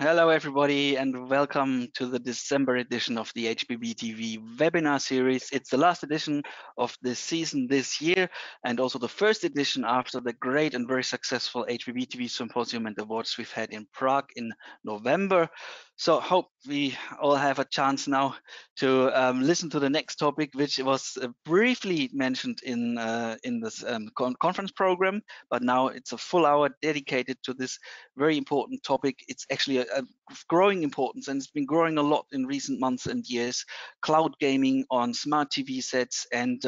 Hello, everybody, and welcome to the December edition of the HbbTV webinar series. It's the last edition of this season this year, and also the first edition after the great and very successful HbbTV Symposium and Awards we've had in Prague in November. So hope we all have a chance now to listen to the next topic, which was briefly mentioned in this conference program, but now it's a full hour dedicated to this very important topic. It's actually a growing importance, and it's been growing a lot in recent months and years. Cloud gaming on smart TV sets and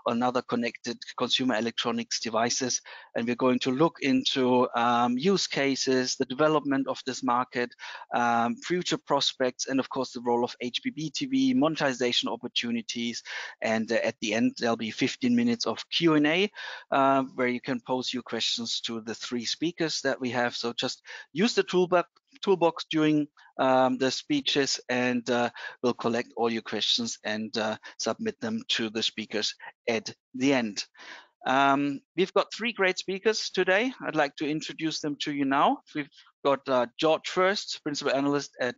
on other connected consumer electronics devices. And we're going to look into use cases, the development of this market, future prospects, and of course the role of HbbTV, monetization opportunities. And at the end, there'll be 15 minutes of Q&A where you can pose your questions to the three speakers that we have. So just use the toolbox during the speeches, and we'll collect all your questions and submit them to the speakers at the end. We've got three great speakers today. I'd like to introduce them to you now. We've got Jörn first, Principal Analyst at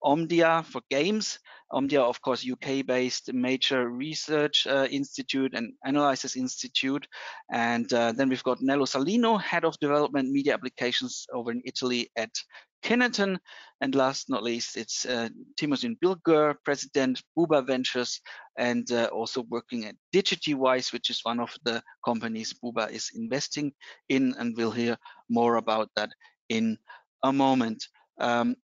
Omdia for games. Omdia, of course, UK-based major research institute and analysis institute. And then we've got Aniello Saulino, Head of Development Media Applications over in Italy at Kineton. And last not least, it's Timuçin Bilgör, President, BUBA Ventures, and also working at Digitiwise, which is one of the companies BUBA is investing in, and we'll hear more about that in a moment.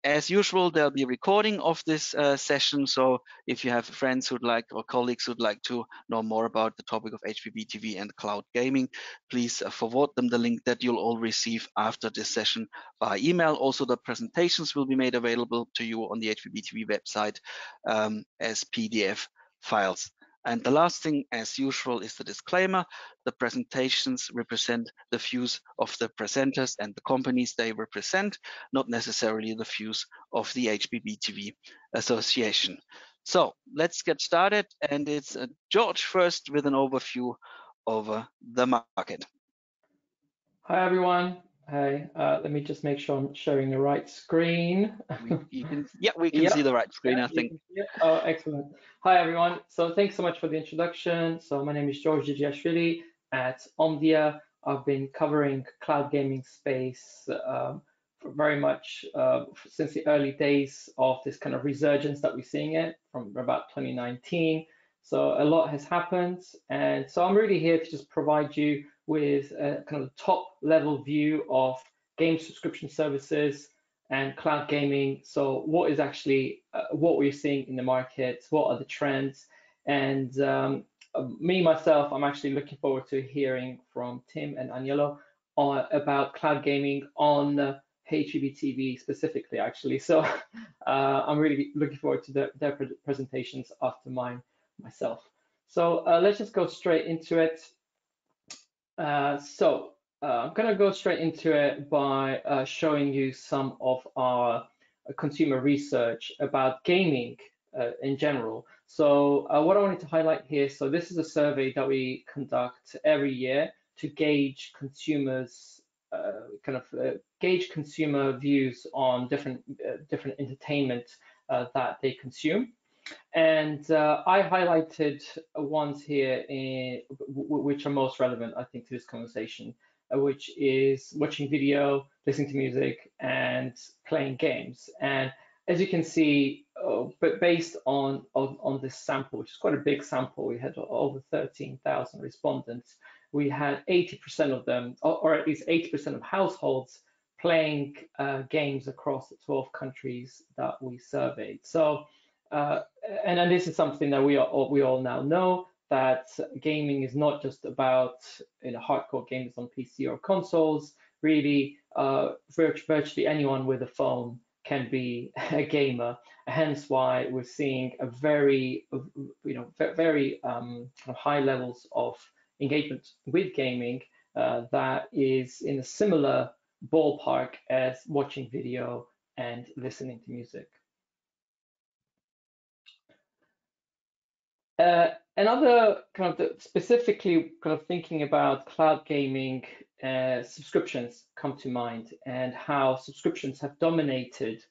As usual, there'll be a recording of this session, so if you have friends who'd like or colleagues who'd like to know more about the topic of HbbTV and cloud gaming, please forward them the link that you'll all receive after this session by email. Also, the presentations will be made available to you on the HbbTV website as PDF files. And the last thing, as usual, is the disclaimer. The presentations represent the views of the presenters and the companies they represent, not necessarily the views of the HbbTV Association. So let's get started. And it's Jörn first with an overview over the market. Hi, everyone. Hi, let me just make sure I'm showing the right screen. We can see the right screen, I think. Oh, excellent. Hi, everyone. So thanks so much for the introduction. So my name is Jörn Jijiashvili at Omdia. I've been covering cloud gaming space for very much since the early days of this kind of resurgence that we're seeing it from about 2019. So a lot has happened. And so I'm really here to just provide you with a kind of top level view of game subscription services and cloud gaming. So what is actually what we're seeing in the market, what are the trends? And myself, I'm actually looking forward to hearing from Tim and Aniello about cloud gaming on HbbTV specifically, actually. So I'm really looking forward to their presentations after mine myself. So let's just go straight into it. I'm going to go straight into it by showing you some of our consumer research about gaming in general. So what I wanted to highlight here, so this is a survey that we conduct every year to gauge consumers, gauge consumer views on different entertainment that they consume. And I highlighted ones here which are most relevant, I think, to this conversation, which is watching video, listening to music, and playing games. And as you can see, but based on this sample, which is quite a big sample, we had over 13,000 respondents. We had 80% of them, or at least 80% of households, playing games across the 12 countries that we surveyed. So. And this is something that we all now know, that gaming is not just about hardcore games on PC or consoles. Really, virtually anyone with a phone can be a gamer. Hence why we're seeing a very high levels of engagement with gaming that is in a similar ballpark as watching video and listening to music. Another specifically thinking about cloud gaming, subscriptions come to mind, and how subscriptions have dominated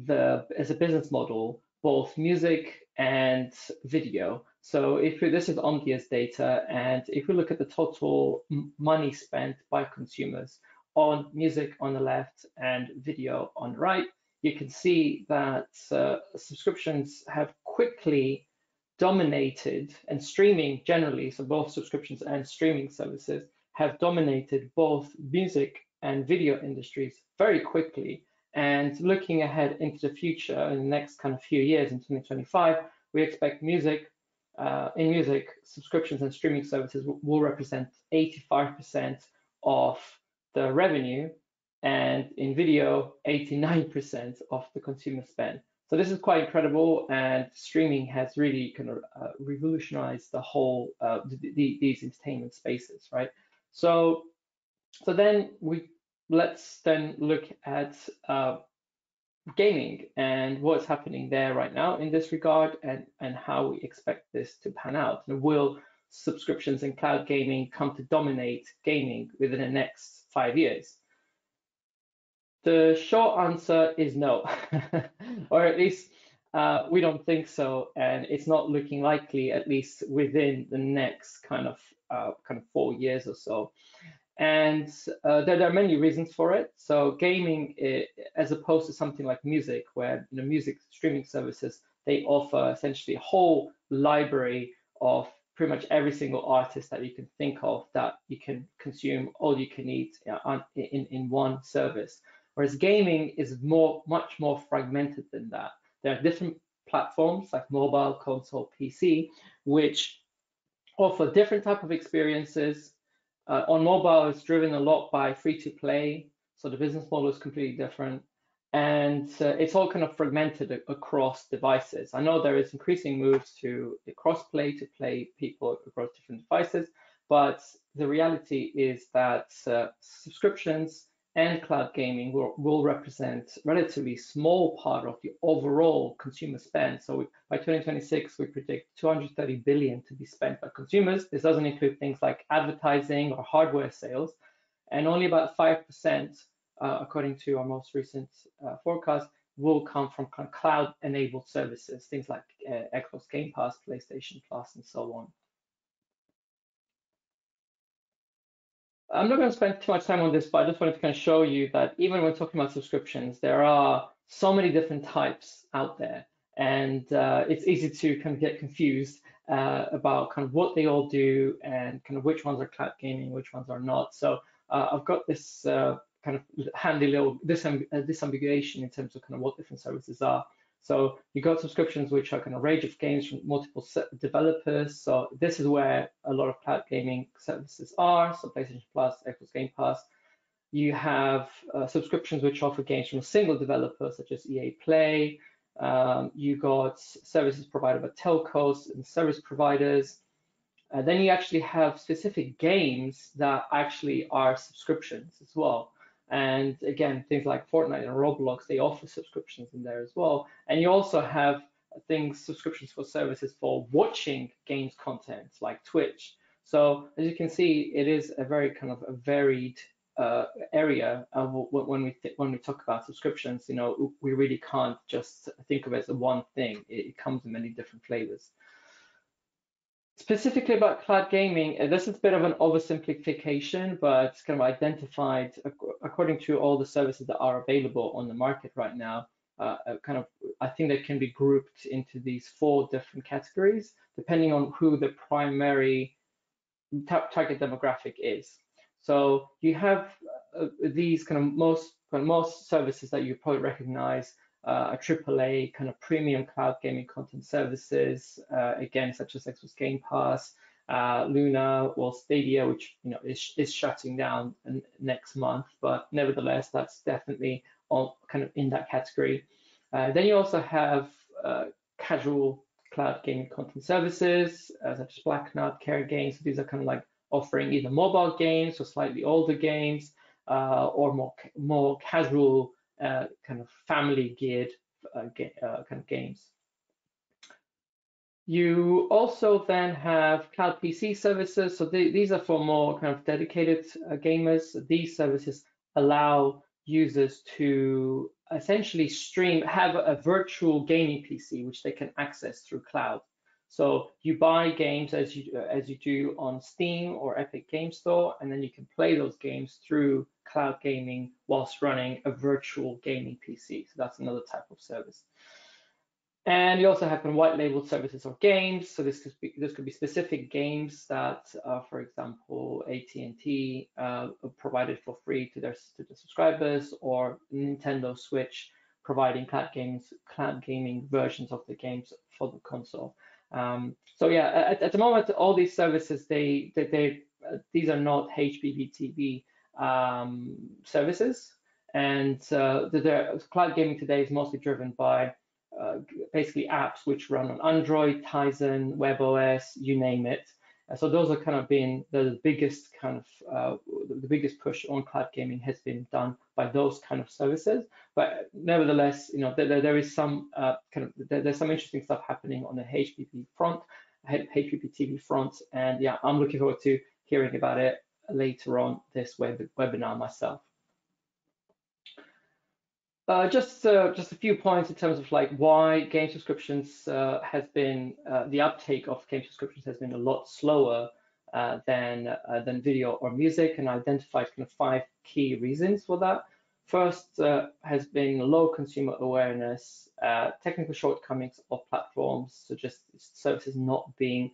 as a business model, both music and video. So this is Omdia's data, and if we look at the total money spent by consumers on music on the left and video on the right, you can see that subscriptions have quickly dominated, and streaming generally, so both subscriptions and streaming services have dominated both music and video industries very quickly. And looking ahead into the future, in the next kind of few years, in 2025, we expect music, subscriptions and streaming services will represent 85% of the revenue, and in video, 89% of the consumer spend. So this is quite incredible, and streaming has really kind of revolutionized the whole these entertainment spaces, right? So then let's then look at gaming and what's happening there right now in this regard, and how we expect this to pan out. And will subscriptions and cloud gaming come to dominate gaming within the next 5 years? The short answer is no, or at least we don't think so, and it's not looking likely, at least within the next kind of 4 years or so. And there are many reasons for it. So gaming, as opposed to something like music, where music streaming services, they offer essentially a whole library of pretty much every single artist that you can think of that you can consume all you can eat in one service. Whereas gaming is much more fragmented than that. There are different platforms like mobile, console, PC, which offer different type of experiences. On mobile, it's driven a lot by free-to-play, so the business model is completely different, and it's all kind of fragmented across devices. I know there is increasing moves to cross-play to play people across different devices, but the reality is that subscriptions and cloud gaming will represent relatively small part of the overall consumer spend. So by 2026, we predict 230 billion to be spent by consumers. This doesn't include things like advertising or hardware sales, and only about 5%, according to our most recent forecast, will come from cloud-enabled services, things like Xbox Game Pass, PlayStation Plus, and so on. I'm not going to spend too much time on this, but I just wanted to kind of show you that even when talking about subscriptions, there are so many different types out there, and it's easy to kind of get confused about kind of what they all do and kind of which ones are cloud gaming, which ones are not. So I've got this kind of handy little disambiguation in terms of kind of what different services are. So you got subscriptions, which are kind of range of games from multiple developers. So this is where a lot of cloud gaming services are. So PlayStation Plus, Xbox Game Pass. You have subscriptions which offer games from a single developer, such as EA Play. You got services provided by telcos and service providers. Then you actually have specific games that actually are subscriptions as well. And again, things like Fortnite and Roblox, they offer subscriptions in there as well. And you also have subscriptions for services for watching games content like Twitch. So as you can see, it is a very kind of a varied area when we talk about subscriptions. We really can't just think of it as one thing. It comes in many different flavors. Specifically about cloud gaming, this is a bit of an oversimplification, but it's kind of identified according to all the services that are available on the market right now. I think they can be grouped into these 4 different categories, depending on who the primary target demographic is. So you have these kind of most services that you probably recognize. A AAA kind of premium cloud gaming content services, again, such as Xbox Game Pass, Luna, or Stadia, which is shutting down next month, but nevertheless, that's definitely all kind of in that category. Then you also have casual cloud gaming content services, such as Black Knight, Care Games. These are kind of like offering either mobile games or slightly older games, or more casual kind of family geared kind of games. You also then have cloud PC services. So these are for more kind of dedicated gamers. These services allow users to essentially have a virtual gaming PC which they can access through cloud. So you buy games as you do on Steam or Epic Game Store, and then you can play those games through cloud gaming whilst running a virtual gaming PC. So that's another type of service. And you also have white labeled services or games. So this could be specific games that, for example, AT&T provided for free to their subscribers, or Nintendo Switch providing cloud gaming versions of the games for the console. So yeah, at the moment, all these services these are not HbbTV services, and the cloud gaming today is mostly driven by basically apps which run on Android, Tizen, WebOS, you name it. So those are kind of been the biggest the biggest push on cloud gaming has been done by those kind of services. But nevertheless, there is some there's some interesting stuff happening on the HbbTV front, and yeah, I'm looking forward to hearing about it later on this webinar myself. Just a few points in terms of why game subscriptions has been the uptake of game subscriptions has been a lot slower than video or music, and I identified kind of 5 key reasons for that. First has been low consumer awareness, technical shortcomings of platforms, so just services not being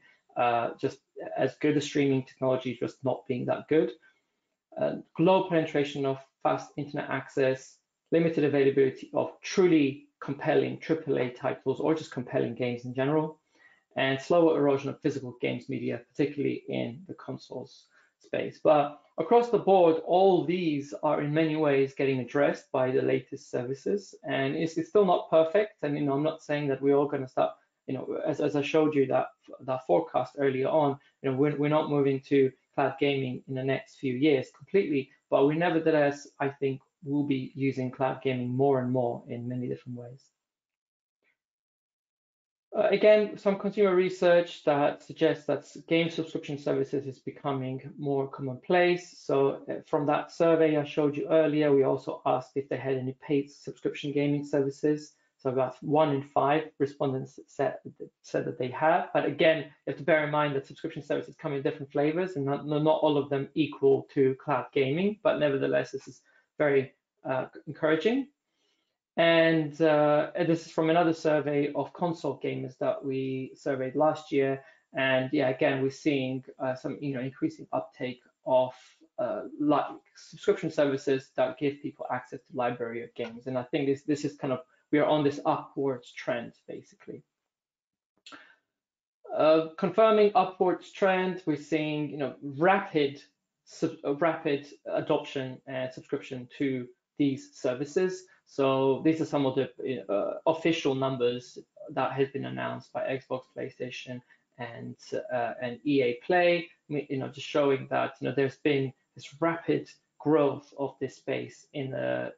just as good as streaming technology, just not being that good. Low penetration of fast internet access, limited availability of truly compelling AAA titles or just compelling games in general, and slower erosion of physical games media, particularly in the consoles space. But across the board, all these are in many ways getting addressed by the latest services, and it's still not perfect. And I'm not saying that we're all going to start, as I showed you that forecast earlier on, we're not moving to cloud gaming in the next few years completely, but we nevertheless, I think, will be using cloud gaming more and more in many different ways. Again, some consumer research that suggests that game subscription services is becoming more commonplace. So from that survey I showed you earlier, we also asked if they had any paid subscription gaming services. So about 1 in 5 respondents said that they have. But again, you have to bear in mind that subscription services come in different flavors, and not all of them equal to cloud gaming. But nevertheless, this is very encouraging. And this is from another survey of console gamers that we surveyed last year. And yeah, again, we're seeing some increasing uptake of subscription services that give people access to library of games. And I think this is kind of, we are on this upwards trend basically. Confirming upwards trend, we're seeing rapid adoption and subscription to these services. So these are some of the official numbers that has been announced by Xbox, PlayStation, and EA Play. Just showing that there's been this rapid growth of this space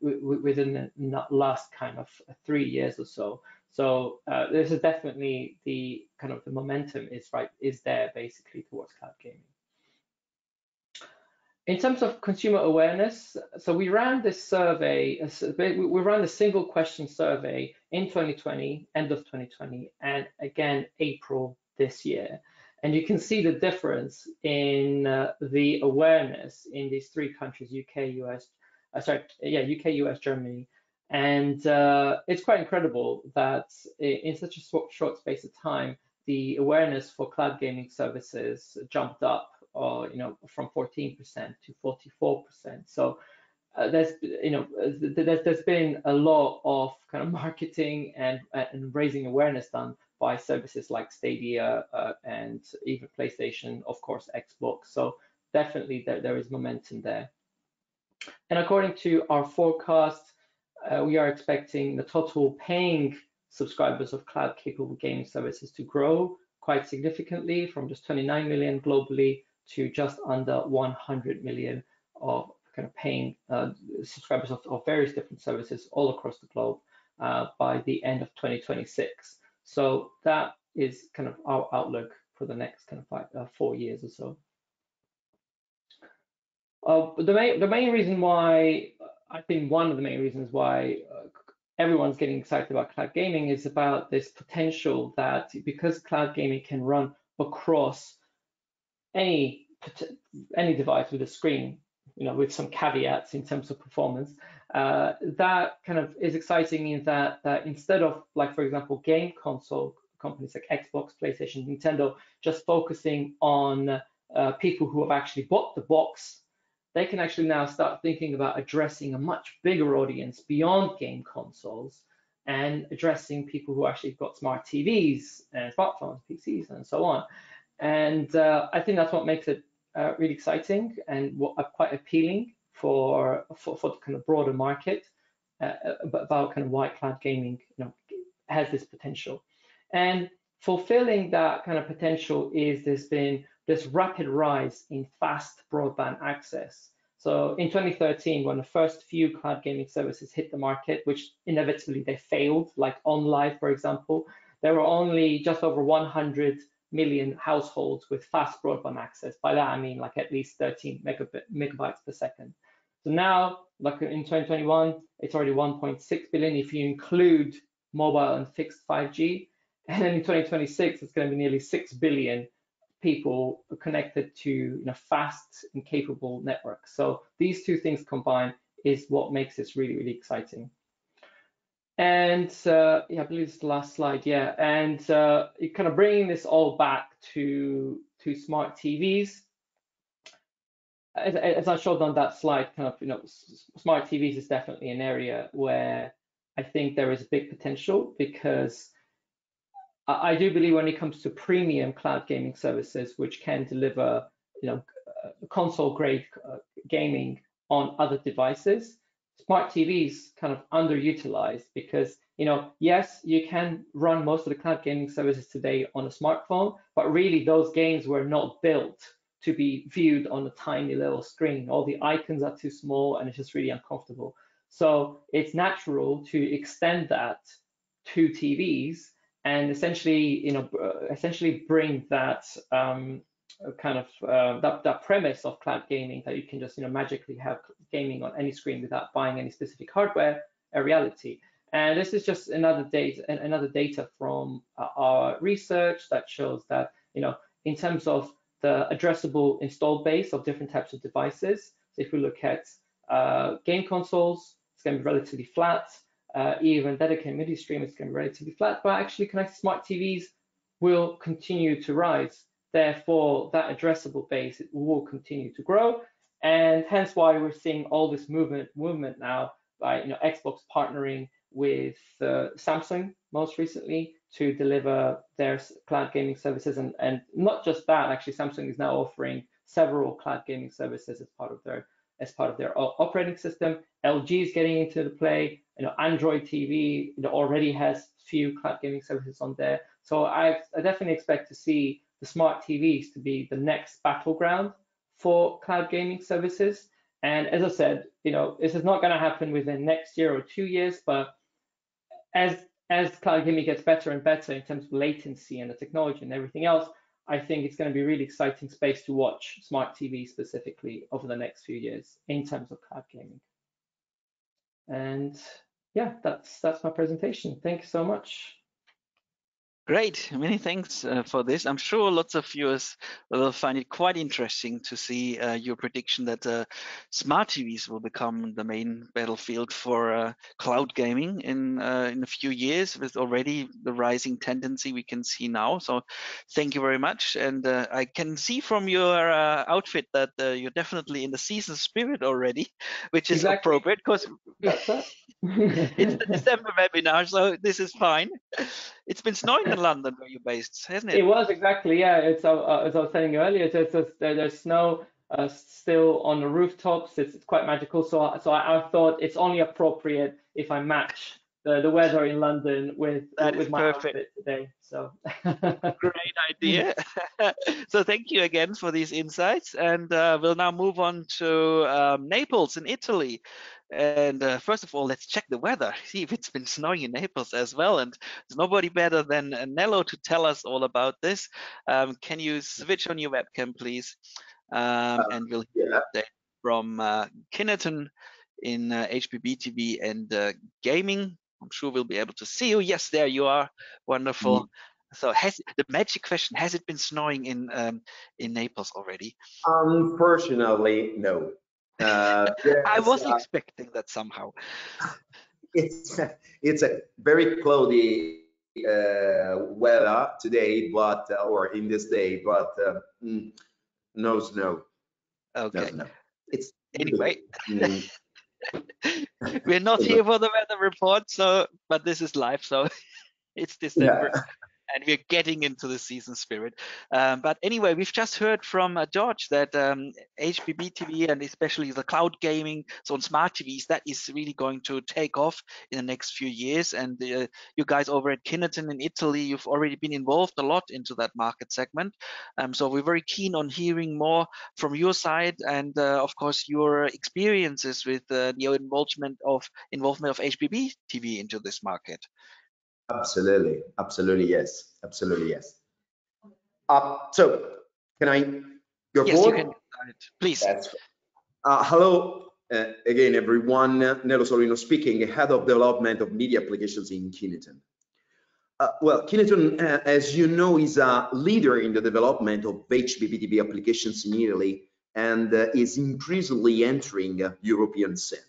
within the last kind of 3 years or so. So this is definitely the momentum is there basically towards cloud gaming. In terms of consumer awareness, so we ran this survey, we ran the single question survey in 2020, end of 2020, and again, April this year. And you can see the difference in the awareness in these 3 countries, UK, US, Germany. And it's quite incredible that in such a short space of time, the awareness for cloud gaming services jumped up from 14% to 44%. So there's been a lot of kind of marketing and raising awareness done by services like Stadia and even PlayStation, of course, Xbox. So definitely there is momentum there. And according to our forecast, we are expecting the total paying subscribers of cloud-capable gaming services to grow quite significantly from just 29 million globally to just under 100 million of kind of paying subscribers of various different services all across the globe by the end of 2026. So that is kind of our outlook for the next kind of 4 years or so. The main reason why, I think one of the main reasons why everyone's getting excited about cloud gaming is about this potential that because cloud gaming can run across any device with a screen, with some caveats in terms of performance, that kind of is exciting in that instead of, like, for example, game console companies like Xbox, PlayStation, Nintendo just focusing on people who have actually bought the box, they can actually now start thinking about addressing a much bigger audience beyond game consoles and addressing people who actually got smart TVs and smartphones, PCs, and so on. And I think that's what makes it really exciting and quite appealing for the kind of broader market about kind of why cloud gaming has this potential. And fulfilling that kind of potential is there's been this rapid rise in fast broadband access. So in 2013, when the first few cloud gaming services hit the market, which inevitably they failed, like OnLive, for example, there were only just over 100 million households with fast broadband access. By that, I mean like at least 13 megabytes per second. So now, like in 2021, it's already 1.6 billion if you include mobile and fixed 5G. And then in 2026, it's going to be nearly 6 billion people connected to fast and capable networks. So these two things combined is what makes this really, really exciting. And yeah, I believe it's the last slide. Yeah, and kind of bringing this all back to smart TVs. As I showed on that slide, kind of smart TVs is definitely an area where I think there is a big potential, because I do believe when it comes to premium cloud gaming services, which can deliver console grade gaming on other devices, smart TVs kind of underutilized, because yes, you can run most of the cloud gaming services today on a smartphone, but really those games were not built to be viewed on a tiny little screen. All the icons are too small and it's just really uncomfortable. So it's natural to extend that to TVs and essentially bring that kind of that premise of cloud gaming, that you can just magically have gaming on any screen without buying any specific hardware, a reality. And this is just another data from our research that shows that in terms of the addressable installed base of different types of devices. So if we look at game consoles, it's going to be relatively flat. Even dedicated media stream is going to be relatively flat, but actually connected smart TVs will continue to rise. Therefore, that addressable base will continue to grow, and hence why we're seeing all this movement now by Xbox partnering with Samsung most recently to deliver their cloud gaming services, and not just that. Actually, Samsung is now offering several cloud gaming services as part of their operating system. LG is getting into the play. Android TV already has few cloud gaming services on there. So I definitely expect to see the smart TVs to be the next battleground for cloud gaming services. And as I said, this is not going to happen within next year or 2 years, but as cloud gaming gets better and better in terms of latency and the technology and everything else, I think it's going to be a really exciting space to watch smart TV specifically over the next few years in terms of cloud gaming. And yeah, that's my presentation. Thank you so much. Great, many thanks for this. I'm sure lots of viewers will find it quite interesting to see your prediction that smart TVs will become the main battlefield for cloud gaming in a few years, with already the rising tendency we can see now. So thank you very much. And I can see from your outfit that you're definitely in the season spirit already, which is appropriate, because it's the December webinar, so this is fine. It's been snowing in London where you're based, hasn't it? It was, exactly, yeah. It's as I was telling you earlier, there's snow still on the rooftops. It's quite magical. So I thought it's only appropriate if I match the weather in London with my outfit today. So great idea. So thank you again for these insights, and we'll now move on to Naples in Italy. And first of all, let's check the weather, see if it's been snowing in Naples as well. And there's nobody better than Aniello to tell us all about this. Can you switch on your webcam, please? And we'll hear an update from Kineton in HbbTV and gaming. I'm sure we'll be able to see you. Yes, there you are. Wonderful. So the magic question, has it been snowing in Naples already? Unfortunately, no. I was expecting that somehow. It's a very cloudy weather today, but or in this day, but no snow. Okay. No snow. It's anyway. We're not here for the weather report, but this is live, so it's December. Yeah. And we're getting into the season spirit. But anyway, we've just heard from George that HbbTV and especially the cloud gaming, so on smart TVs, that is really going to take off in the next few years. And you guys over at Kineton in Italy, you've already been involved a lot into that market segment. So we're very keen on hearing more from your side and, of course, your experiences with the involvement of HbbTV into this market. Absolutely, yes, absolutely yes. So, can I? Your yes, board? you can start, please. That's, hello again, everyone. Aniello Saulino speaking, head of development of media applications in Kineton. Well, Kineton, as you know, is a leader in the development of HbbTV applications in Italy and is increasingly entering European scene.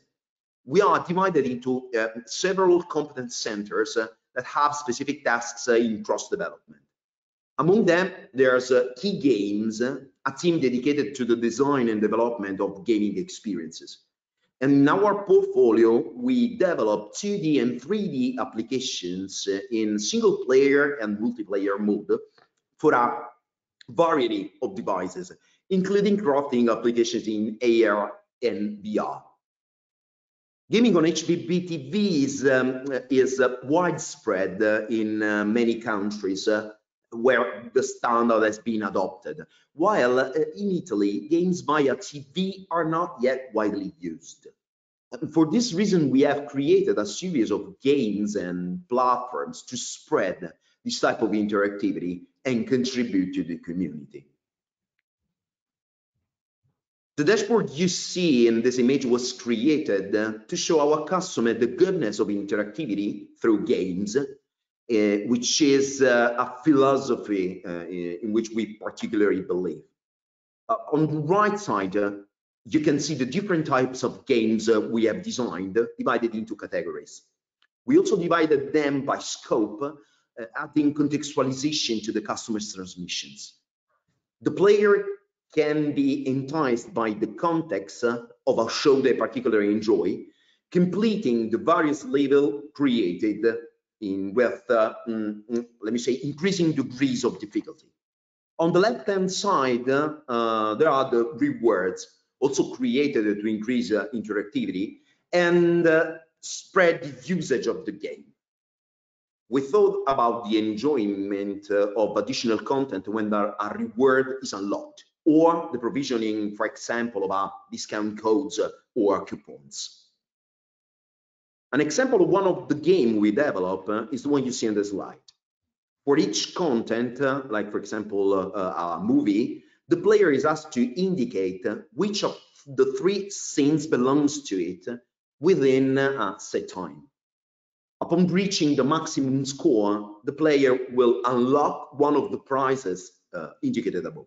We are divided into several competence centers that have specific tasks in cross development. Among them, there's Key Games, a team dedicated to the design and development of gaming experiences. And in our portfolio, we develop 2D and 3D applications in single player and multiplayer mode for a variety of devices, including crafting applications in AR and VR. Gaming on HbbTV is widespread in many countries where the standard has been adopted, while in Italy, games via TV are not yet widely used. And for this reason, we have created a series of games and platforms to spread this type of interactivity and contribute to the community. The dashboard you see in this image was created to show our customer the goodness of interactivity through games, which is a philosophy in which we particularly believe. On the right side, you can see the different types of games we have designed, divided into categories. We also divided them by scope, adding contextualization to the customer's transmissions. The player can be enticed by the context of a show they particularly enjoy, completing the various levels created with, let me say, increasing degrees of difficulty. On the left-hand side, there are the rewards, also created to increase interactivity and spread the usage of the game. We thought about the enjoyment of additional content when a reward is unlocked, or the provisioning, for example, of discount codes or coupons. An example of one of the games we develop is the one you see on the slide. For each content, like for example, a movie, the player is asked to indicate which of the 3 scenes belongs to it within a set time. Upon reaching the maximum score, the player will unlock one of the prizes indicated above.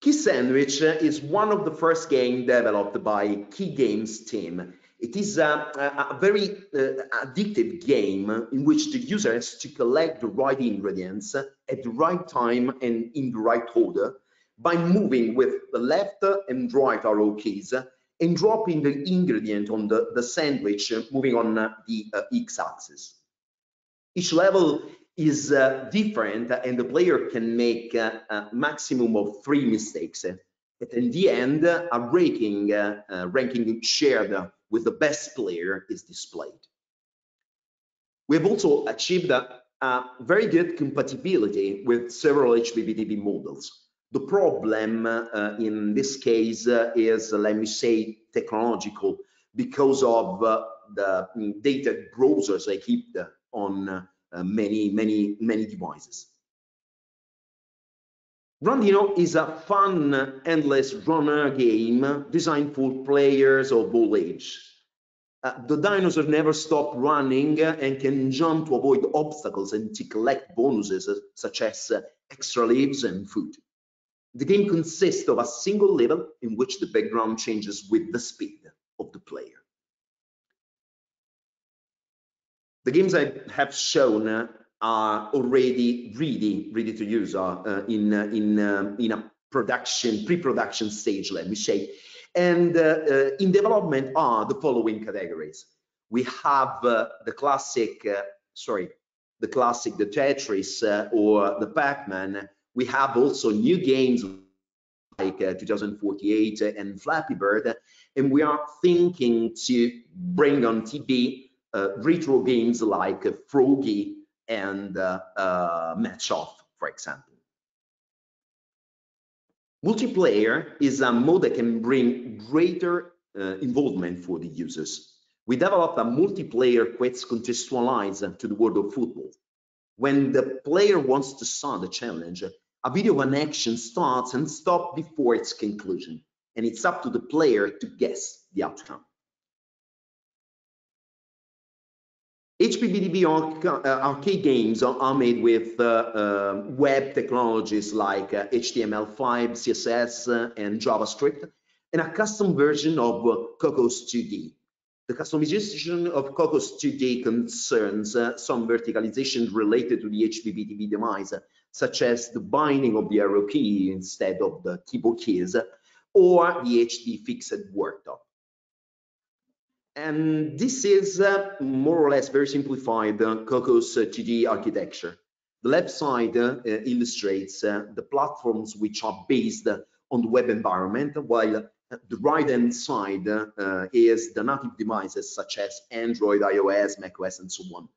Key Sandwich is one of the first games developed by Key Games team. It is a very addictive game in which the user has to collect the right ingredients at the right time and in the right order by moving with the left and right arrow keys and dropping the ingredient on the sandwich moving on the x-axis. Each level is different and the player can make a maximum of 3 mistakes. But in the end, a ranking shared with the best player is displayed. We have also achieved a very good compatibility with several HbbTV models. The problem in this case is, let me say, technological, because of the data browsers I keep on many devices. Randino is a fun, endless runner game designed for players of all ages. The dinosaurs never stop running and can jump to avoid obstacles and to collect bonuses such as extra lives and food. The game consists of a single level in which the background changes with the speed of the player. The games I have shown are already ready to use in a pre-production stage, let me say. And in development are the following categories. We have the classic, the Tetris or the Pac-Man. We have also new games like 2048 and Flappy Bird, and we are thinking to bring on TV retro games like Froggy and Match Off, for example. Multiplayer is a mode that can bring greater involvement for the users. We developed a multiplayer quest contextualized to the world of football. When the player wants to start the challenge, a video of an action starts and stops before its conclusion, and it's up to the player to guess the outcome. HbbTV arcade games are made with web technologies like HTML5, CSS, and JavaScript, and a custom version of Cocos 2D. The customization of Cocos 2D concerns some verticalization related to the HbbTV device, such as the binding of the arrow key instead of the keyboard keys, or the HD fixed worktop. And this is more or less very simplified Cocos 2D architecture. The left side illustrates the platforms which are based on the web environment, while the right-hand side is the native devices such as Android, iOS, macOS, and so on.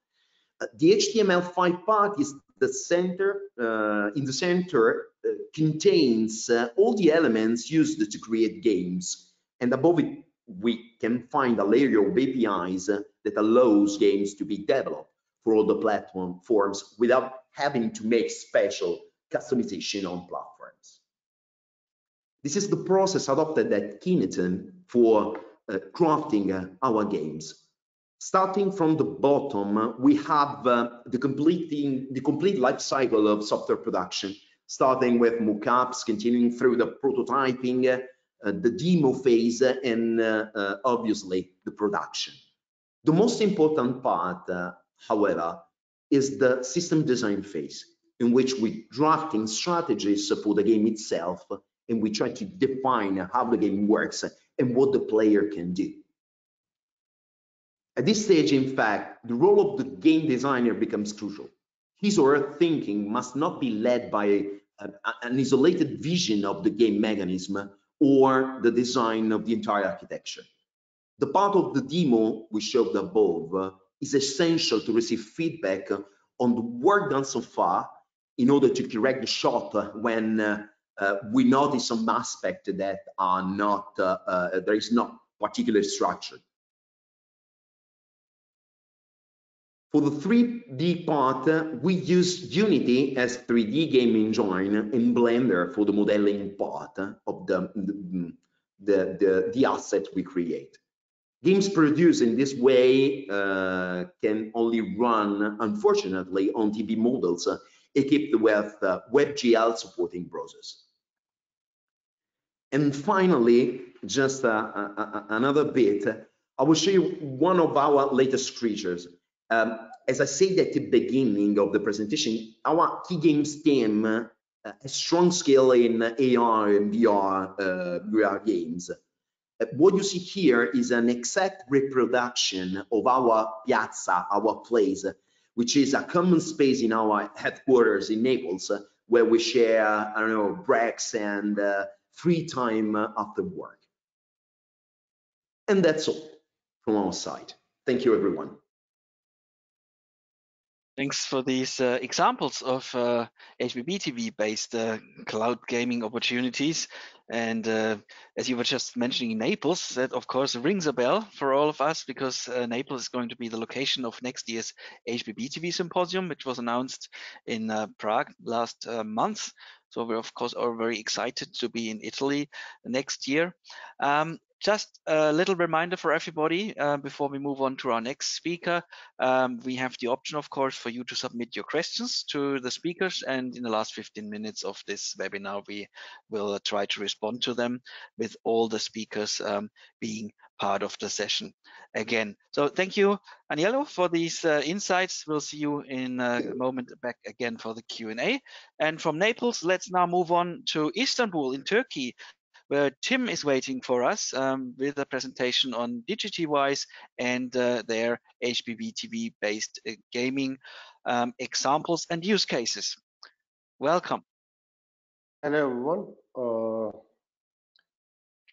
The HTML5 part is the center. In the center contains all the elements used to create games, and above it we can find a layer of APIs that allows games to be developed for all the platforms without having to make special customization on platforms. This is the process adopted at Kineton for crafting our games. Starting from the bottom, we have the complete life cycle of software production, starting with mockups, continuing through the prototyping, the demo phase, and obviously the production. The most important part, however, is the system design phase, in which we drafting strategies for the game itself, and we try to define how the game works and what the player can do. At this stage, in fact, the role of the game designer becomes crucial. His or her thinking must not be led by an isolated vision of the game mechanism or the design of the entire architecture. The part of the demo we showed above is essential to receive feedback on the work done so far in order to correct the shot when we notice some aspects that are not, there is not particularly structured. For the 3D part, we use Unity as 3D game engine and Blender for the modeling part of the asset we create. Games produced in this way can only run, unfortunately, on TV models equipped with WebGL supporting browsers. And finally, just another bit, I will show you one of our latest creatures. As I said at the beginning of the presentation, our key games team has strong skill in AR and VR games. What you see here is an exact reproduction of our piazza, our place, which is a common space in our headquarters in Naples, where we share, I don't know, breaks and free time after work. And that's all from our side. Thank you, everyone. Thanks for these examples of HbbTV-based cloud gaming opportunities. And as you were just mentioning Naples, that of course rings a bell for all of us, because Naples is going to be the location of next year's HbbTV Symposium, which was announced in Prague last month. So we're of course all very excited to be in Italy next year. Just a little reminder for everybody before we move on to our next speaker. We have the option, of course, for you to submit your questions to the speakers, and in the last 15 minutes of this webinar, we will try to respond to them with all the speakers being part of the session again. So thank you, Aniello, for these insights. We'll see you in a moment back again for the Q&A. And from Naples, let's now move on to Istanbul in Turkey, where Tim is waiting for us with a presentation on Digitiwise and their HbbTV based gaming examples and use cases. Welcome. Hello everyone.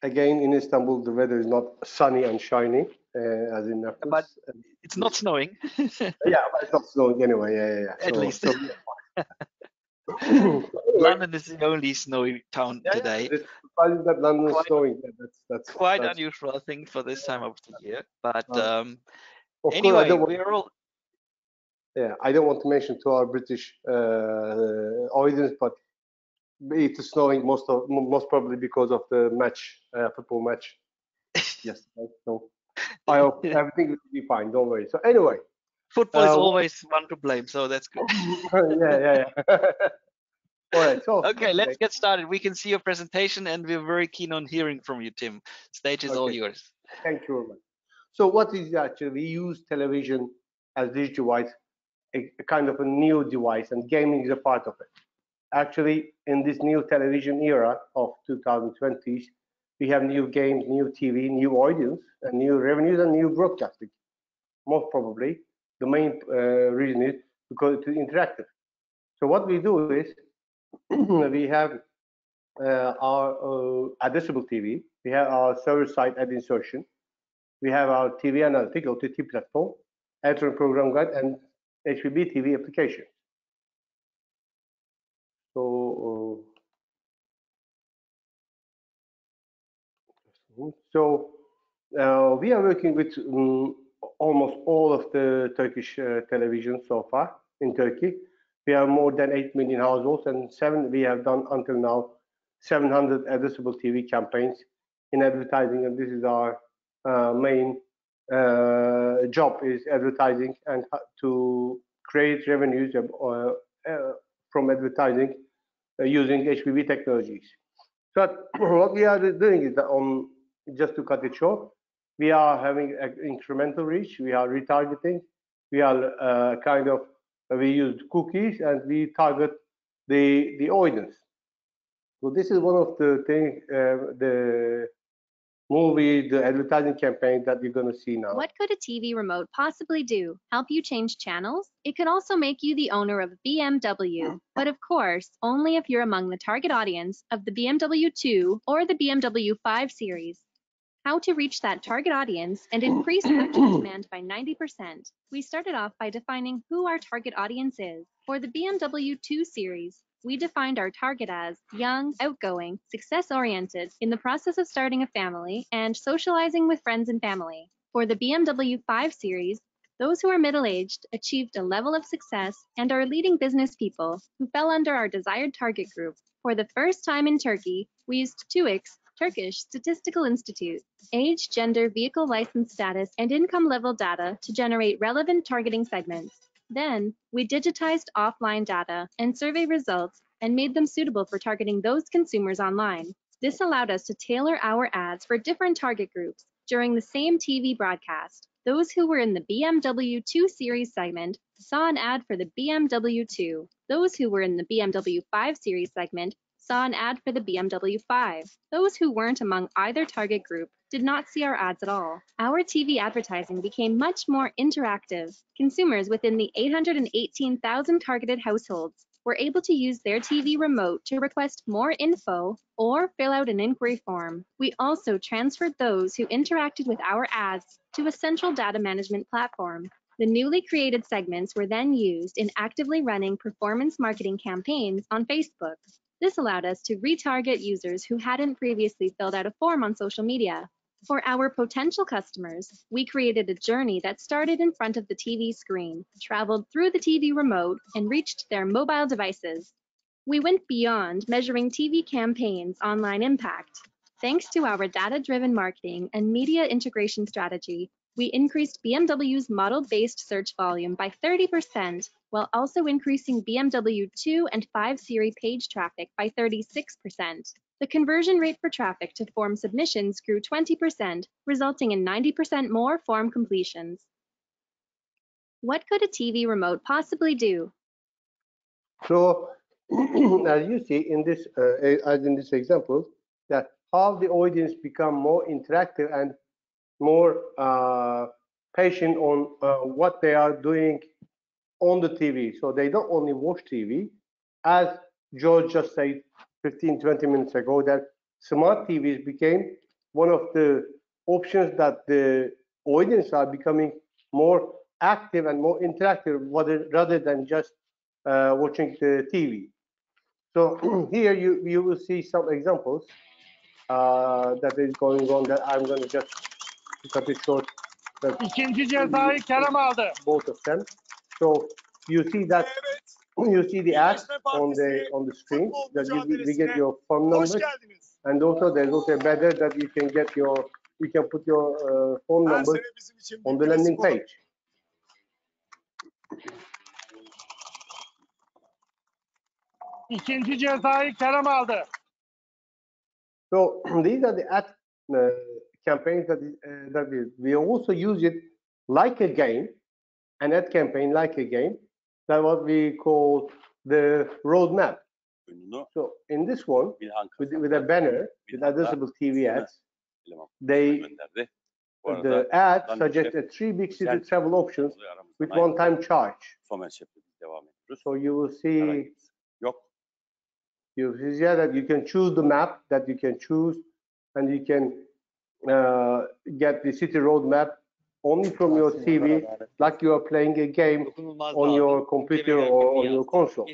Again, in Istanbul, the weather is not sunny and shiny as in Naples. But it's not snowing. Yeah, but it's not snowing anyway. Yeah. At least. So London is the only snowy town today. It's surprising that London is snowing. That's quite unusual, I think, for this time of the year. But anyway, anyway, we're all. Yeah, I don't want to mention to our British audience, but it's snowing most probably because of the match, football match. Yes, so I hope everything will be fine. Don't worry. So anyway, football is always one to blame, so that's good. yeah. All right. So okay, let's get started. We can see your presentation, and we're very keen on hearing from you, Tim. Stage is all yours. Thank you very much. So what is actually, we use television as Digitiwise, a kind of a new device, and gaming is a part of it. Actually, in this new television era of 2020s, we have new games, new TV, new audience, and new revenues, and new broadcasting. Most probably, the main reason is because it's interactive. So what we do is, we have our addressable TV, we have our server-side ad insertion, we have our TV analytic, OTT platform, editor program guide, and HbbTV application. So we are working with almost all of the Turkish television so far in Turkey. We have more than 8 million households, and we have done until now 700 addressable TV campaigns in advertising, and this is our main job, is advertising and to create revenues from advertising using HBB technologies. So what we are doing is that just to cut it short, we are having incremental reach, we are retargeting, we are we use cookies, and we target the audience. So this is one of the things, the advertising campaign that you're going to see now. What could a TV remote possibly do? Help you change channels? It could also make you the owner of a BMW, but of course, only if you're among the target audience of the BMW 2 or the BMW 5 series. How to reach that target audience and increase purchase demand by 90%. We started off by defining who our target audience is. For the BMW 2 series, we defined our target as young, outgoing, success-oriented, in the process of starting a family, and socializing with friends and family. For the BMW 5 series, those who are middle-aged, achieved a level of success, and are leading business people who fell under our desired target group. For the first time in Turkey, we used TÜİK, Turkish Statistical Institute, age, gender, vehicle license status, and income level data to generate relevant targeting segments. Then, we digitized offline data and survey results and made them suitable for targeting those consumers online. This allowed us to tailor our ads for different target groups during the same TV broadcast. Those who were in the BMW 2 series segment saw an ad for the BMW 2. Those who were in the BMW 5 series segment saw an ad for the BMW 5. Those who weren't among either target group did not see our ads at all. Our TV advertising became much more interactive. Consumers within the 818,000 targeted households were able to use their TV remote to request more info or fill out an inquiry form. We also transferred those who interacted with our ads to a central data management platform. The newly created segments were then used in actively running performance marketing campaigns on Facebook. This allowed us to retarget users who hadn't previously filled out a form on social media. For our potential customers, we created a journey that started in front of the TV screen, traveled through the TV remote, and reached their mobile devices. We went beyond measuring TV campaigns' online impact. Thanks to our data-driven marketing and media integration strategy, we increased BMW's model-based search volume by 30%, while also increasing BMW 2 and 5 Series page traffic by 36%. The conversion rate for traffic to form submissions grew 20%, resulting in 90% more form completions. What could a TV remote possibly do? So, as you see in this, as in this example, that how the audience become more interactive and more patient on what they are doing on the TV. So they don't only watch TV, as George just said 15-20 minutes ago, that smart TVs became one of the options that the audience are becoming more active and more interactive rather than just watching the TV. So here you will see some examples that is going on that I'm going to just cut it short. İkinci cezayı Kerem aldı. Both of them. So you see that you see the ads on the screen that we get your phone number, and also there's also a better that you can put your phone number on the landing page. İkinci cezayı Kerem aldı. So these are the ad campaigns that we also use it like a game, an ad campaign like a game. That's what we call the roadmap. So in this one, with a banner with addressable TV ads, the ad suggests 3 big city travel options with one-time charge. So you will see here that you can choose the map that you can choose, and you can get the city road map only from your TV, like you are playing a game on your computer or on your console.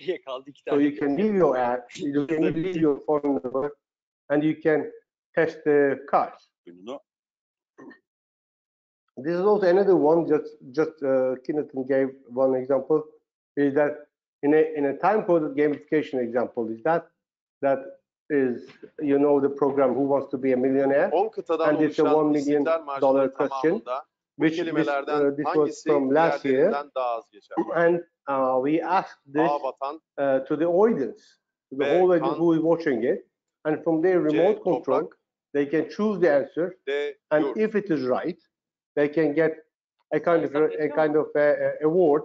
So you can leave your ad, you can leave your phone number, and you can test the cars. This is also another one. Just Kineton gave one example. Is that in a time-coded gamification example? Is that is the program Who Wants to Be a Millionaire, and it's a $1 million question, which this was from last year, and we asked this to the audience, to the whole audience who is watching it, and from their remote control, they can choose the answer, and if it is right, they can get a kind of award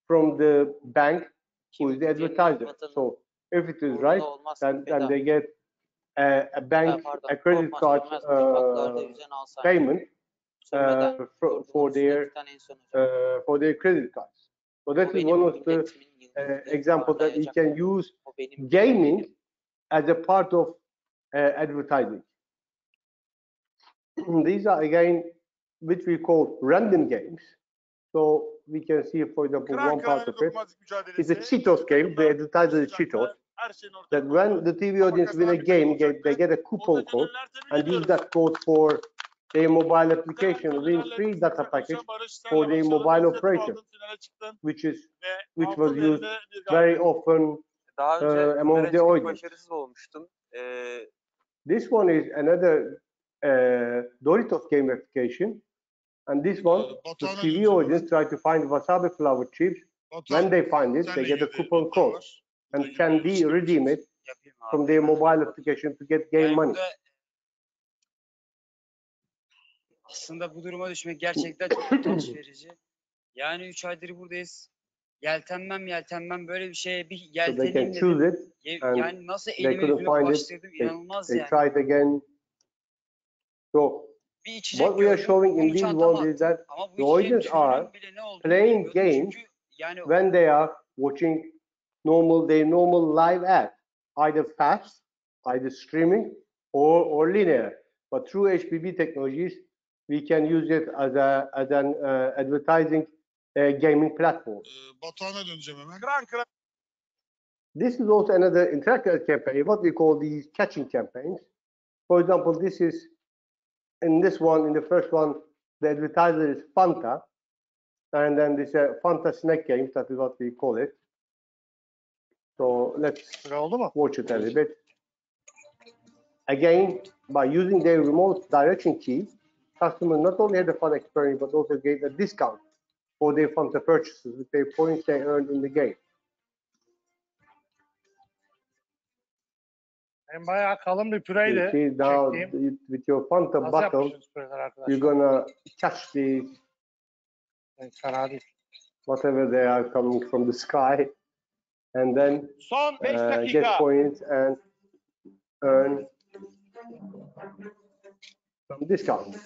from the bank who is the advertiser. So if it is right, then they get a bank, a credit card payment for their credit cards. So that is one of the examples that you can use gaming as a part of advertising. These are again which we call random games. So we can see, for example, one part of it is a Cheetos game. The advertiser is Cheetos. That when the TV audience win a game, they get a coupon code and use that code for their mobile application, win free data package for their mobile operator, which was used very often among the audience. This one is another Doritos gamification, and this one, the TV audience try to find wasabi flavored chips. When they find it, they get a coupon code and can be redeem it from their mobile application to get game money. Aslında bu duruma düşmek gerçekten çok utanç verici. Yani 3 aydır buradayız. Yeltenmem böyle bir şeye bir yelteneyim dedim. Yani nasıl elimi yüzüme bulaştırdım, inanılmaz yani. They tried again. So what we are showing in these ones is that the audience are playing games when they are watching their normal live ad, either fast, either streaming, or linear. But through HBB technologies, we can use it as an advertising gaming platform. This is also another interactive campaign, what we call these catching campaigns. For example, this is in the first one, the advertiser is Fanta, and then this Fanta snack game, that is what we call it. So let's watch it a little bit. Again, by using their remote direction key, customers not only had a fun experience but also gave a discount for their Fanta purchases with their points they earned in the game. Bayağı kalın bir püreydi. You see now with your Fanta bottle, you're gonna catch these whatever they are coming from the sky, and then get points and earn some discount.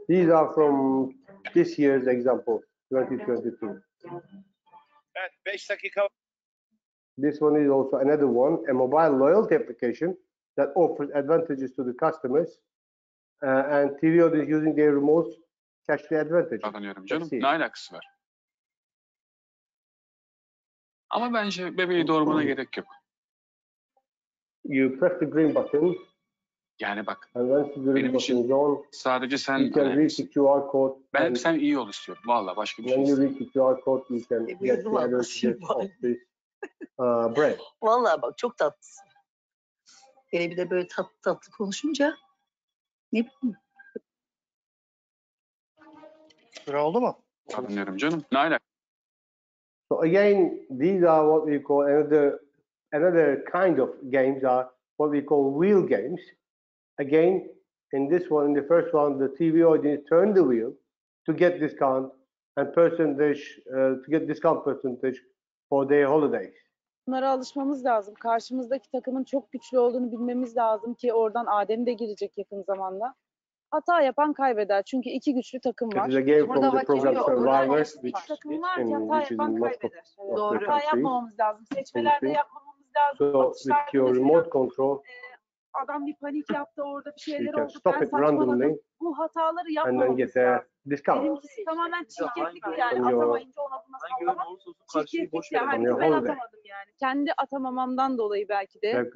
These are from this year's example, 2022. This one is also another one, a mobile loyalty application that offers advantages to the customers, and TV audience using their remotes catch the advantage. Anlıyorum canım. Ne alakası var? Ama bence bebeği doğurmana gerek yok. You press the green button. Yani bak, benim için sadece sen önemlisin. Ben sen iyi ol istiyorum. Valla başka bir şey istemiyorum. Valla bak çok tatlısın. Hele bir de böyle tatlı tatlı konuşunca ne bileyim. Süre oldu mu? Anlıyorum canım. Ne alaka? So again, these are what we call another kind of games are what we call wheel games. Again, in this one, in the first one, the TV audience turn the wheel to get discount and percentage to get discount percentage for their holidays. Bunlara alışmamız lazım. Karşımızdaki takımın çok güçlü olduğunu bilmemiz lazım ki oradan Adem de girecek yakın zamanda. Hata yapan kaybeder. Çünkü iki güçlü takım var. Burada vakit yok. Takım var ki hata yapan kaybeder. Doğru. Hata yapmamamız lazım. Seçmelerde yapmamamız lazım. So with your remote control, adam bir panik yaptı, orada bir şeyler oldu. Ben saçmaladım. Bu hataları yapmamamız lazım. Benimkisi tamamen çirkeflik yani. Atamayınca ona buna sallamak çirkeflik yani. Hani ben atamadım yani. Kendi atamamamdan dolayı belki de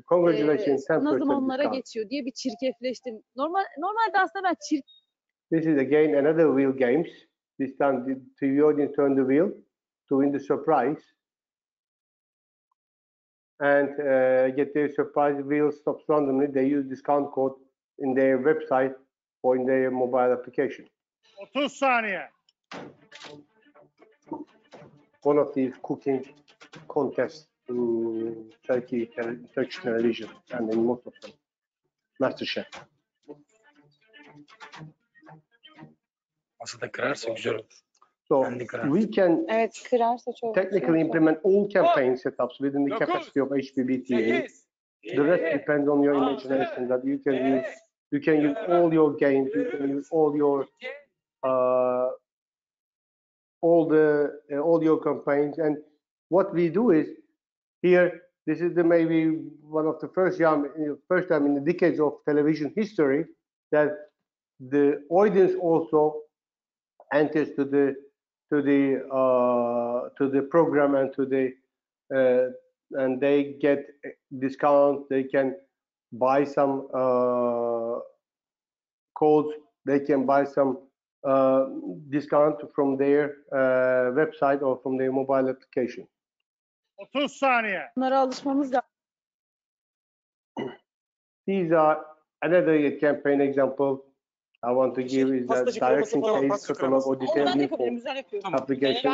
nazım onlara geçiyor diye bir çirkefleştim. Normalde aslında ben This is again another wheel games. This time the TV audience turn the wheel to win the surprise. And get their surprise wheel stops randomly. They use discount code in their website or in their mobile application. 30 saniye. One of these cooking contests in Turkish television and in most of them. MasterChef. Masada kırarsa güzel olur. So we can technically implement all campaign setups within the capacity of HbbTV. The rest depends on your imagination. That you can use all your games, you can use all your campaigns. And what we do is here. This is maybe one of the first time in the decades of television history that the audience also enters to the program and and they get discount. They can buy some codes. They can buy some discount from their website or from their mobile application. 30 saniye. Bunlara alışmamız lazım. These are another campaign example I want to give is that direction case catalog or detailed info application.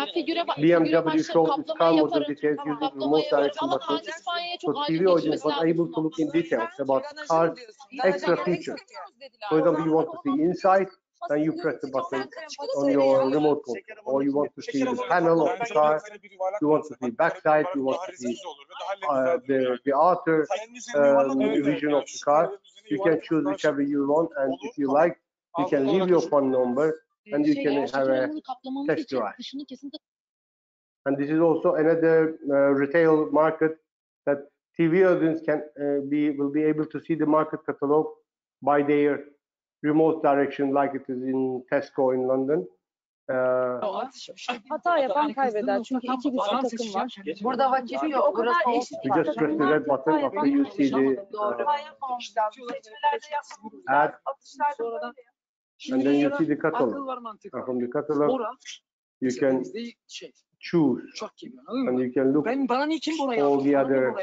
BMW showed its car model details using remote direction buttons. So TV audience was able to look in details about car's extra features. For example, you want to see inside, then you press the button on your remote control, or you want to see the panel of the car, you want to see backside, you want to see the outer vision of the car. You can choose whichever you want, and if you like, you can leave your phone number and you can have a test drive. And this is also another retail market that TV audience will be able to see the market catalog by their remote direction, like it is in Tesco in London. Hata yapan kaybeder çünkü iki güçlü takım var. Burada vakit yok. O kadar eşit you just press the red button after you see the ad, and then you see the catalog. From the catalog, you can choose, and you can look all the other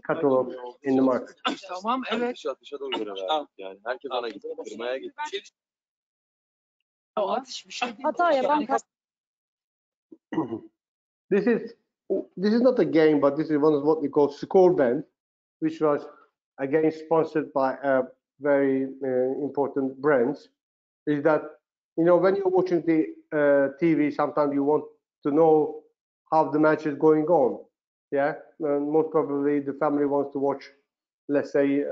catalogs in the market. Tamam, evet. Dışa doğru göre verdik yani. Herkes ona gitti, firmaya gitti. This is not a game, but this is one of what we call Scoreband, which was again sponsored by a very important brands. Is that, you know, when you're watching the TV, sometimes you want to know how the match is going on. Yeah, and most probably the family wants to watch, let's say,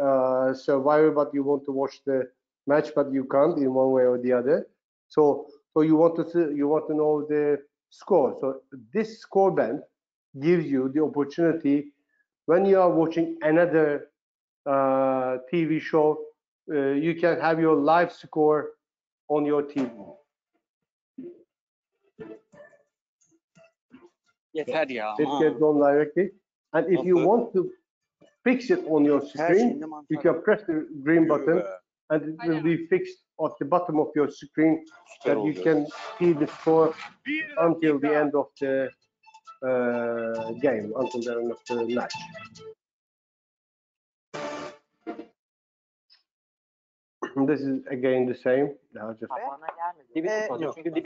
Survivor, but you want to watch the match, but you can't in one way or the other. So you want to know the score. So this score band gives you the opportunity when you are watching another TV show, you can have your live score on your TV. It gets on directly, and if you want to fix it on your screen, you can press the green button, and it will be fixed at the bottom of your screen, that you can see the score until the end of the game, until the end of the match. And this is again the same.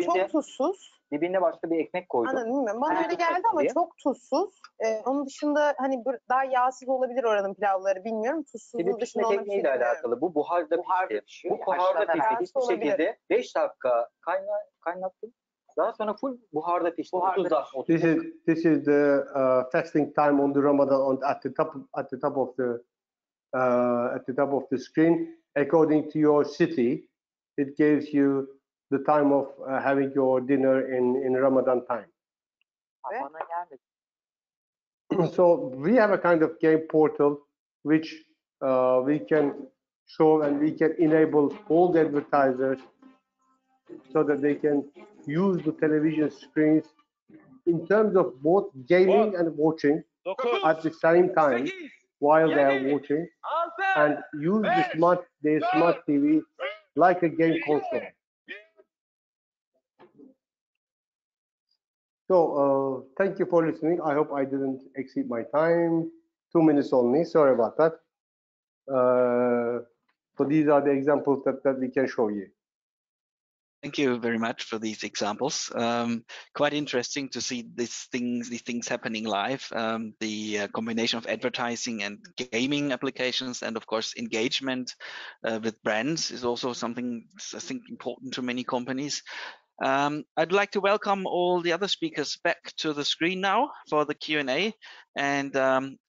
Çok tuzsuz. Dibinde başka bir ekmek koydum. Anladım, bilmiyorum. Bana öyle geldi ama çok tuzsuz. Onun dışında hani daha yağsız olabilir oranın pilavları, bilmiyorum. Tuzsuzluğu dışında ona bir şey bilmiyorum. Alakalı. Bu buharda pişti. Bu buharda pişti. Hiçbir şekilde 5 dakika kaynattım. Daha sonra full buharda pişti. 30 dakika. This is the fasting time on the Ramadan at the top of the screen. According to your city, it gives you the time of having your dinner in Ramadan time. So we have a kind of game portal which we can show, and we can enable all the advertisers so that they can use the television screens in terms of both gaming and watching at the same time while they are watching, and use their smart TV like a game console. So thank you for listening. I hope I didn't exceed my time. 2 minutes only. Sorry about that. So these are the examples that we can show you. Thank you very much for these examples. Quite interesting to see these things happening live. The combination of advertising and gaming applications, and of course engagement with brands, is also something I think important to many companies. I'd like to welcome all the other speakers back to the screen now for the Q&A, and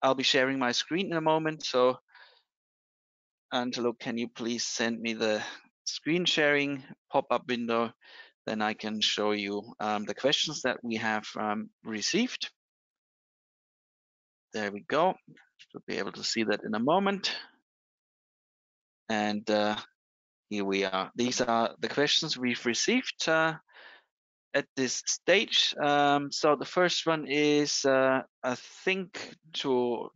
I'll be sharing my screen in a moment. So, Angelo, can you please send me the screen sharing pop-up window? Then I can show you the questions that we have received. There we go. You'll be able to see that in a moment. And here we are. These are the questions we've received at this stage. So the first one is, I think, to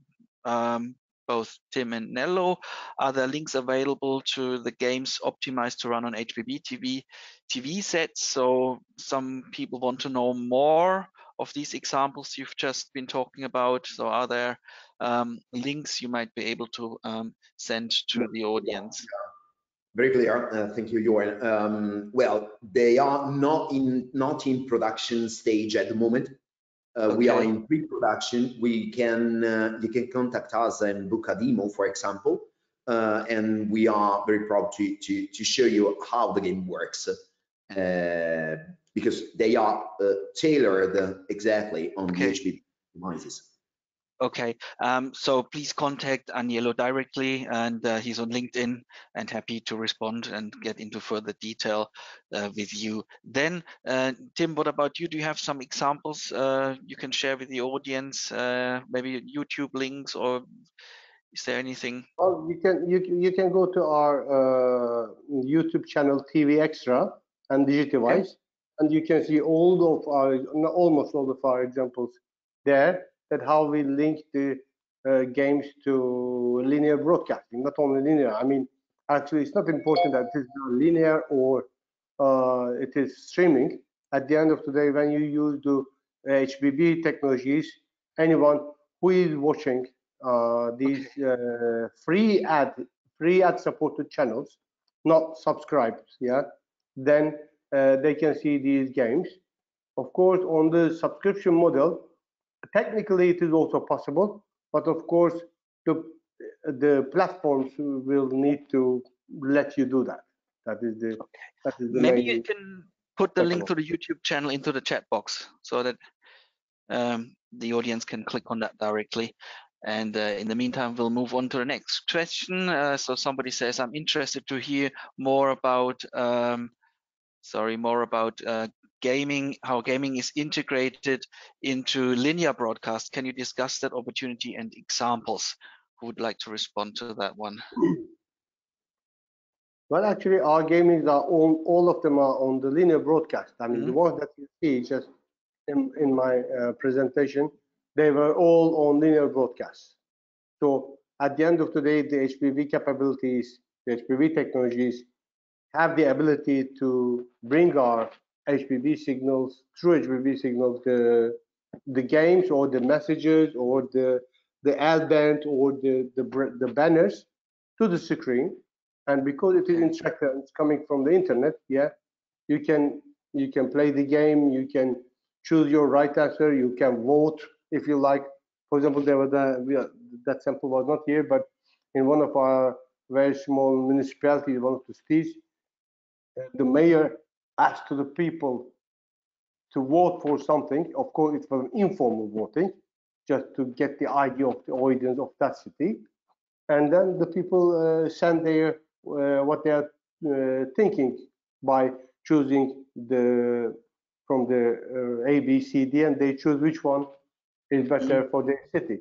both Tim and Aniello. Are there links available to the games optimized to run on HbbTV TV sets? So some people want to know more of these examples you've just been talking about. So are there links you might be able to send to the audience? Very clear. Thank you, Jörn. Well, they are not in production stage at the moment. Okay. We are in pre-production. You can contact us and book a demo, for example, and we are very proud to show you how the game works, because they are tailored exactly on the HbbTV devices. Okay, so please contact Aniello directly, and he's on LinkedIn and happy to respond and get into further detail with you. Then, Tim, what about you? Do you have some examples you can share with the audience? Maybe YouTube links, or is there anything? Well, you can go to our YouTube channel TV Extra and Digitiwise, and you can see all of our, almost all of our examples there. That how we link the games to linear broadcasting, not only linear. I mean, actually, it's not important that it is linear or it is streaming. At the end of the day, when you use the HBB technologies, anyone who is watching these free ad supported channels, not subscribed, yeah, then they can see these games. Of course, on the subscription model, technically it is also possible, but of course the platforms will need to let you do that. That is the maybe you can put the link to the YouTube channel into the chat box so that the audience can click on that directly. And in the meantime, we'll move on to the next question. So somebody says, I'm interested to hear more about gaming, how gaming is integrated into linear broadcast. Can you discuss that opportunity and examples? Who would like to respond to that one? Well, actually, our gamings are all of them are on the linear broadcast. I mean, the ones that you see just in my presentation, they were all on linear broadcast. So at the end of the day, the HbbTV capabilities, the HbbTV technologies have the ability to bring our HbbTV signals, through HbbTV signals, the games or the messages or the L-band or the banners to the screen. And because it is interactive and it's coming from the internet, yeah, you can play the game, you can choose your right answer, you can vote if you like. For example, there was that sample was not here, but in one of our very small municipalities, one of the cities, the mayor asked to the people to vote for something. Of course, it was informal voting, just to get the idea of the audience of that city. And then the people send their what they are thinking by choosing from the A, B, C, D, and they choose which one is better for their city.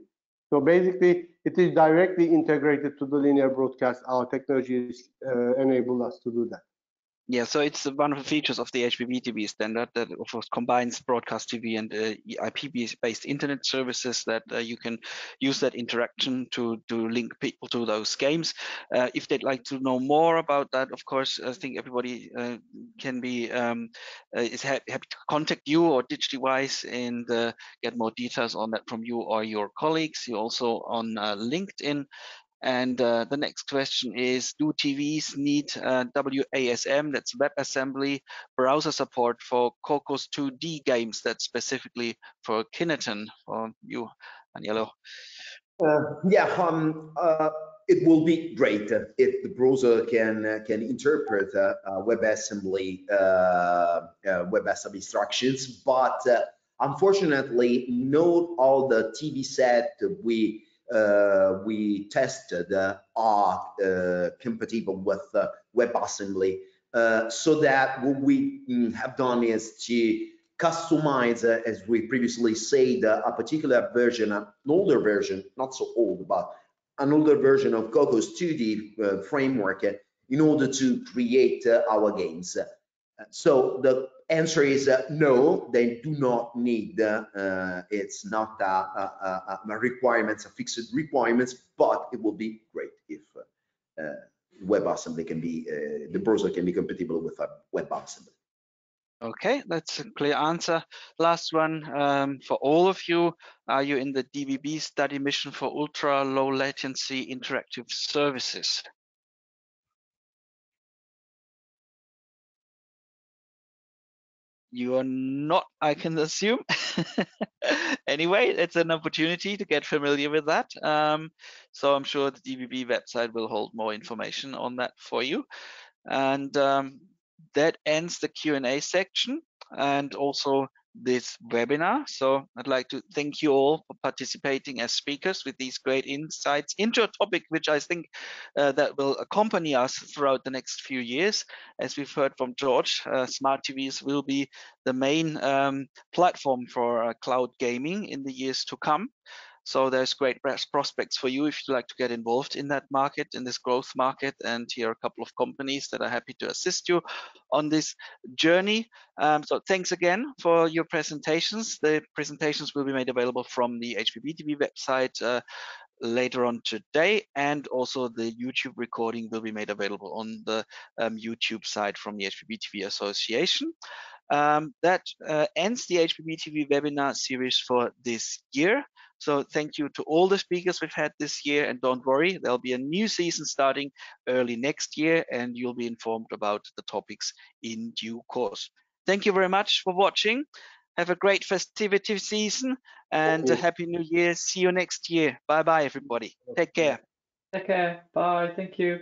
So basically, it is directly integrated to the linear broadcast. Our technologies enable us to do that. Yeah, so it's one of the features of the HbbTV standard that of course combines broadcast TV and IP-based internet services, that you can use that interaction to link people to those games. If they'd like to know more about that, of course, I think everybody can be is happy to contact you or Digitiwise and get more details on that from you or your colleagues. You're also on LinkedIn. And the next question is, do TVs need WASM, that's WebAssembly, browser support for Cocos 2D games, that's specifically for Kineton, for you, Aniello? It will be great if the browser can interpret WebAssembly instructions, but unfortunately, not all the TV set we tested are compatible with WebAssembly. So that what we have done is to customize, as we previously said, a particular version, an older version, not so old, but an older version of Cocos 2D framework in order to create our games. So the answer is no, they do not need, it's not a requirements, a fixed requirements, but it will be great if WebAssembly can be, the browser can be compatible with WebAssembly. Okay, that's a clear answer. Last one for all of you. Are you in the DBB study mission for ultra low latency interactive services? You are not, I can assume. Anyway, it's an opportunity to get familiar with that. So I'm sure the DBB website will hold more information on that for you. And that ends the Q&A section and also this webinar. So I'd like to thank you all for participating as speakers with these great insights into a topic which I think that will accompany us throughout the next few years. As we've heard from George, smart TVs will be the main platform for cloud gaming in the years to come. So there's great prospects for you if you'd like to get involved in that market, in this growth market. And here are a couple of companies that are happy to assist you on this journey. So thanks again for your presentations. The presentations will be made available from the HbbTV website later on today, and also the YouTube recording will be made available on the YouTube site from the HbbTV Association. That ends the HbbTV webinar series for this year. So thank you to all the speakers we've had this year, and don't worry, there'll be a new season starting early next year, and you'll be informed about the topics in due course. Thank you very much for watching. Have a great festivity season and a happy new year. See you next year. Bye bye, everybody. Take care. Take care. Bye. Thank you.